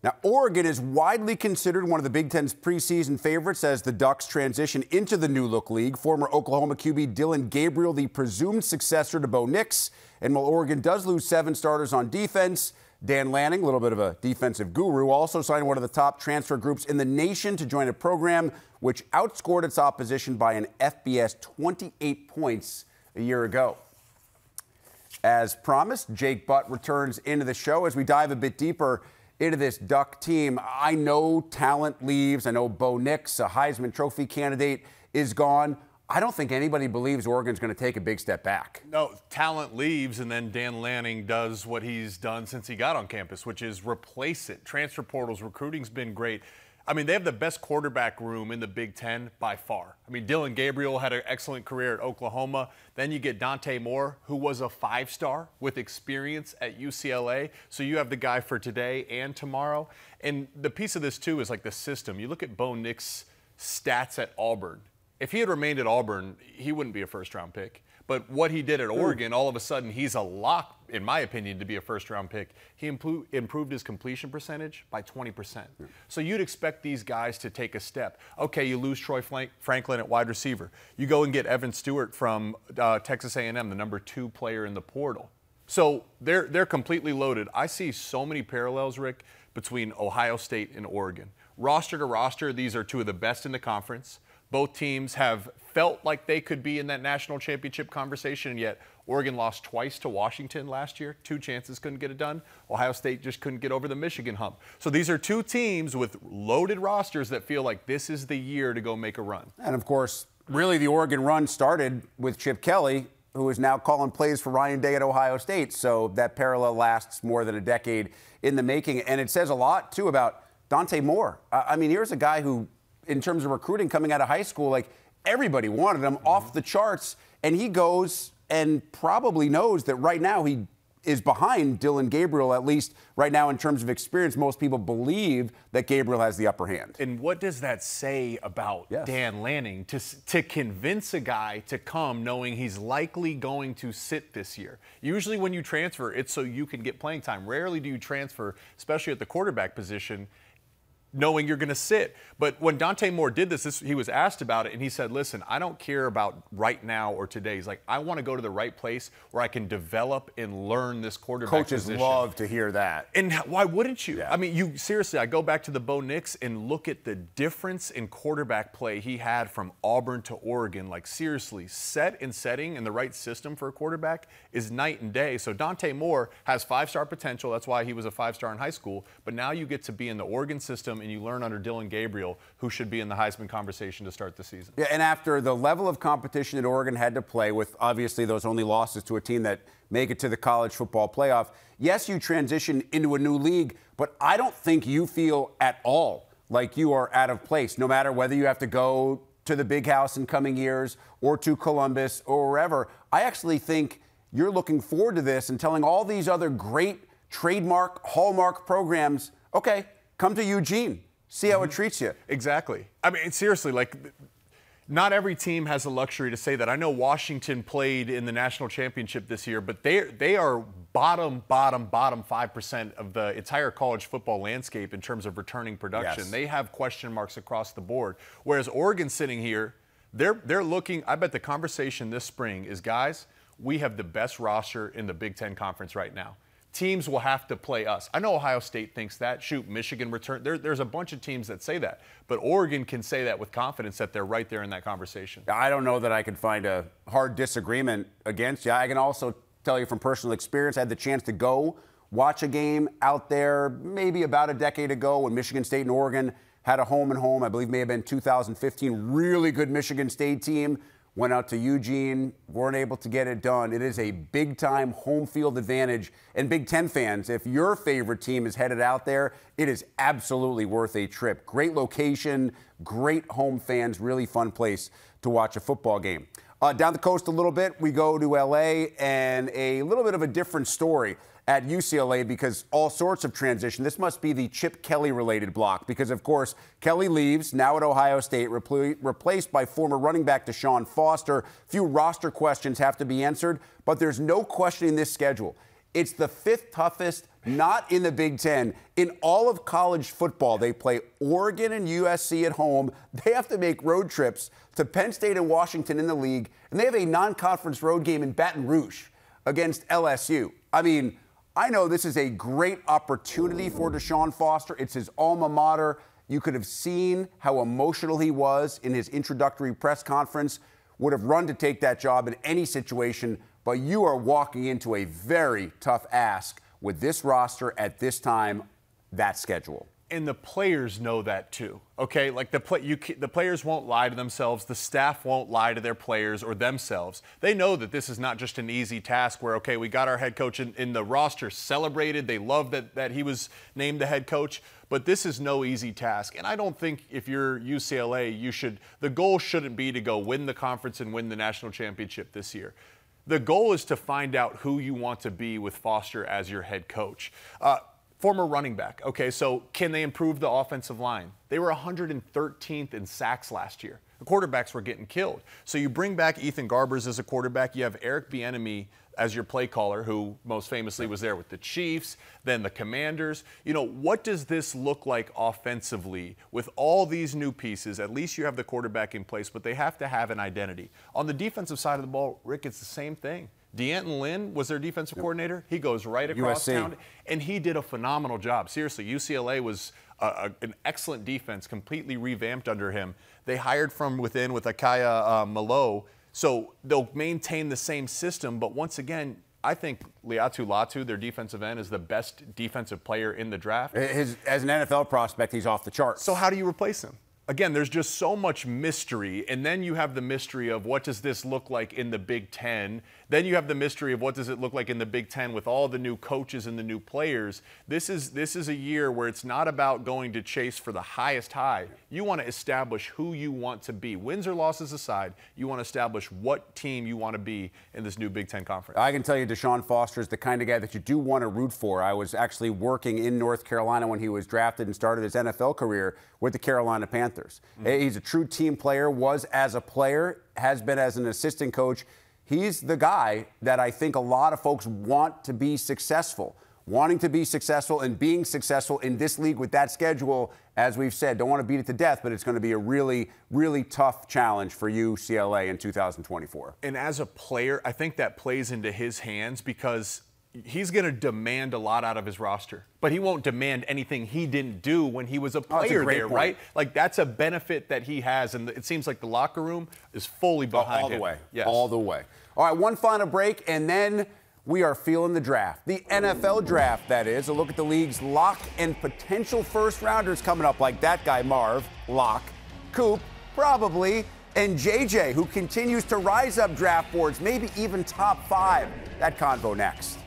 Now, Oregon is widely considered one of the Big Ten's preseason favorites as the Ducks transition into the new-look league. Former Oklahoma QB Dillon Gabriel, the presumed successor to Bo Nix. And while Oregon does lose 7 starters on defense, Dan Lanning, a little bit of a defensive guru, also signed one of the top transfer groups in the nation to join a program which outscored its opposition by an FBS 28 points a year ago. As promised, Jake Butt returns into the show as we dive a bit deeper into this Duck team. I know talent leaves. I know Bo Nix, a Heisman Trophy candidate, is gone. I don't think anybody believes Oregon's going to take a big step back. No, talent leaves, and then Dan Lanning does what he's done since he got on campus, which is replace it. Transfer portals, recruiting's been great. I mean, they have the best quarterback room in the Big Ten by far. I mean, Dillon Gabriel had an excellent career at Oklahoma. Then you get Dante Moore, who was a 5-star with experience at UCLA. So you have the guy for today and tomorrow. And the piece of this, too, is like the system. You look at Bo Nix' stats at Auburn. If he had remained at Auburn, he wouldn't be a first-round pick. But what he did at Oregon, all of a sudden, he's a lock, in my opinion, to be a first-round pick. He improved his completion percentage by 20%. So you'd expect these guys to take a step. Okay, you lose Troy Franklin at wide receiver. You go and get Evan Stewart from Texas A&M, the number 2 player in the portal. So they're completely loaded. I see so many parallels, Rick, between Ohio State and Oregon. Roster to roster, these are 2 of the best in the conference. Both teams have felt like they could be in that national championship conversation, and yet Oregon lost twice to Washington last year. 2 chances, couldn't get it done. Ohio State just couldn't get over the Michigan hump. So these are 2 teams with loaded rosters that feel like this is the year to go make a run. And, of course, really the Oregon run started with Chip Kelly, who is now calling plays for Ryan Day at Ohio State. So that parallel lasts more than a decade in the making. And it says a lot, too, about Dante Moore. I mean, here's a guy who, in terms of recruiting coming out of high school, like everybody wanted him off the charts, and he goes and probably knows that right now he is behind Dillon Gabriel, at least right now in terms of experience. Most people believe that Gabriel has the upper hand. And what does that say about Dan Lanning to convince a guy to come knowing he's likely going to sit this year? Usually when you transfer, it's so you can get playing time. Rarely do you transfer, especially at the quarterback position, knowing you're going to sit. But when Dante Moore did this, he was asked about it, and he said, listen, I don't care about right now or today. He's like, I want to go to the right place where I can develop and learn this quarterback position. Coaches love to hear that. And why wouldn't you? Yeah. I mean, seriously, I go back to the Bo Nix and look at the difference in quarterback play he had from Auburn to Oregon. Like, seriously, set and setting and the right system for a quarterback is night and day. So Dante Moore has 5-star potential. That's why he was a 5-star in high school. But now you get to be in the Oregon system, and you learn under Dillon Gabriel, who should be in the Heisman conversation to start the season. Yeah, and after the level of competition that Oregon had to play with, obviously those only losses to a team that make it to the college football playoff, yes, you transition into a new league, but I don't think you feel at all like you are out of place, no matter whether you have to go to the Big House in coming years or to Columbus or wherever. I actually think you're looking forward to this and telling all these other great trademark, hallmark programs, okay, come to Eugene. See how it treats you. Exactly. I mean, seriously, like, not every team has the luxury to say that. I know Washington played in the national championship this year, but they are bottom 5% of the entire college football landscape in terms of returning production. Yes. They have question marks across the board. Whereas Oregon sitting here, they're looking, I bet the conversation this spring is, guys, we have the best roster in the Big Ten Conference right now. Teams will have to play us. I know Ohio State thinks that. Shoot, Michigan return. There's a bunch of teams that say that. But Oregon can say that with confidence that they're right there in that conversation. I don't know that I can find a hard disagreement against you. I can also tell you from personal experience, I had the chance to go watch a game out there maybe about a decade ago when Michigan State and Oregon had a home and home. I believe may have been 2015. Really good Michigan State team. Went out to Eugene, weren't able to get it done. It is a big-time home field advantage. And Big Ten fans, if your favorite team is headed out there, it is absolutely worth a trip. Great location, great home fans, really fun place to watch a football game. Down the coast a little bit, we go to L.A. and a little bit of a different story at UCLA because all sorts of transition. This must be the Chip Kelly-related block because, of course, Kelly leaves, now at Ohio State, replaced by former running back Deshaun Foster. Few roster questions have to be answered, but there's no questioning this schedule. It's the 5th toughest, not in the Big Ten. In all of college football, they play Oregon and USC at home. They have to make road trips to Penn State and Washington in the league, and they have a non-conference road game in Baton Rouge against LSU. I mean, I know this is a great opportunity for Deshaun Foster. It's his alma mater. You could have seen how emotional he was in his introductory press conference. Would have run to take that job in any situation, but you are walking into a very tough ask with this roster at this time, that schedule. And the players know that too, okay? Like the players won't lie to themselves. The staff won't lie to their players or themselves. They know that this is not just an easy task where, okay, we got our head coach in the roster celebrated. They love that he was named the head coach. But this is no easy task. And I don't think if you're UCLA, the goal shouldn't be to go win the conference and win the national championship this year. The goal is to find out who you want to be with Foster as your head coach. Former running back. Okay, so can they improve the offensive line? They were 113th in sacks last year. The quarterbacks were getting killed. So you bring back Ethan Garbers as a quarterback. You have Eric Bieniemy as your play caller, who most famously was there with the Chiefs, then the Commanders. You know, what does this look like offensively with all these new pieces? At least you have the quarterback in place, but they have to have an identity. On the defensive side of the ball, Rick, it's the same thing. D'Anton Lynn was their defensive coordinator. He goes right across town, and he did a phenomenal job. Seriously, UCLA was an excellent defense, completely revamped under him. They hired from within with Akaya Malo, so they'll maintain the same system. But once again, I think Liatu Latu, their defensive end, is the best defensive player in the draft. As an NFL prospect, he's off the charts. So how do you replace him? Again, there's just so much mystery, and then you have the mystery of what does this look like in the Big Ten. Then you have the mystery of what does it look like in the Big Ten with all the new coaches and the new players. This is a year where it's not about going to chase for the highest high. You want to establish who you want to be. Wins or losses aside, you want to establish what team you want to be in this new Big Ten conference. I can tell you Deshaun Foster is the kind of guy that you do want to root for. I was actually working in North Carolina when he was drafted and started his NFL career with the Carolina Panthers. He's a true team player, was as a player, has been as an assistant coach. He's the guy that I think a lot of folks want to be successful. Wanting to be successful and being successful in this league with that schedule, as we've said, don't want to beat it to death, but it's going to be a really, really tough challenge for UCLA in 2024. And as a player, I think that plays into his hands because he's going to demand a lot out of his roster, but he won't demand anything he didn't do when he was a player there, right? Like, that's a benefit that he has, and it seems like the locker room is fully behind him. All the way. Yes. All the way. All right, one final break, and then we are feeling the draft. The NFL draft, that is. A look at the league's lock and potential first-rounders coming up, like that guy, Marv, lock, Coop, probably, and JJ, who continues to rise up draft boards, maybe even top 5. That convo next.